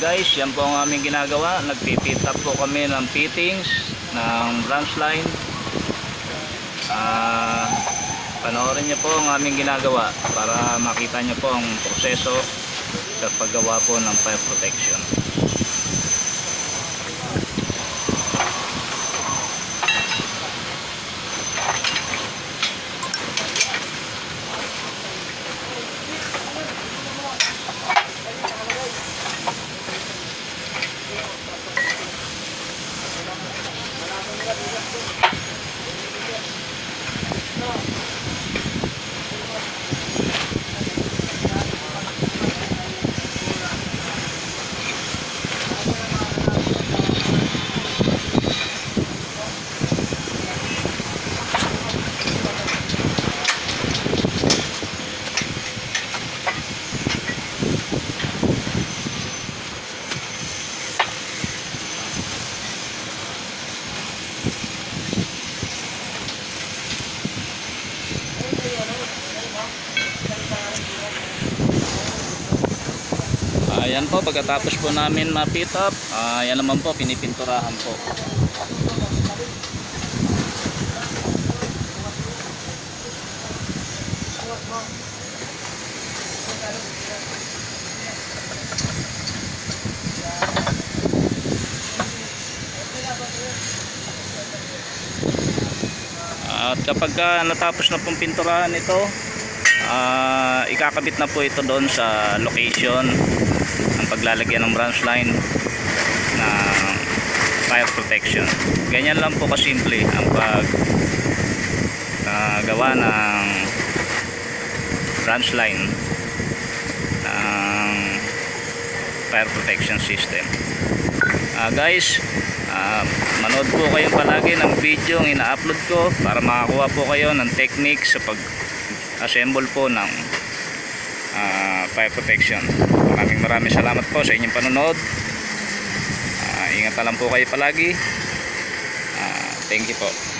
Guys, yan po ang aming ginagawa. Nagpipit up po kami ng fittings ng branch line. Panoorin niyo po ang aming ginagawa para makita niyo po ang proseso sa paggawa po ng fire protection. Ayan po, pagkatapos po namin ma-pit up, yan naman po, pinipinturahan po. At kapag natapos na pong pinturahan ito, ikakabit na po ito doon sa location ng paglalagyan ng branch line na fire protection. Ganyan lang po kasimple ang paggawa ng branch line ng fire protection system. Guys, manood po kayo palagi ng video ang ina-upload ko para makakuha po kayo ng technique sa pag-assemble po ng fire protection. Maraming salamat po sa inyong panonood. Ingat na lang po kayo palagi. Thank you po.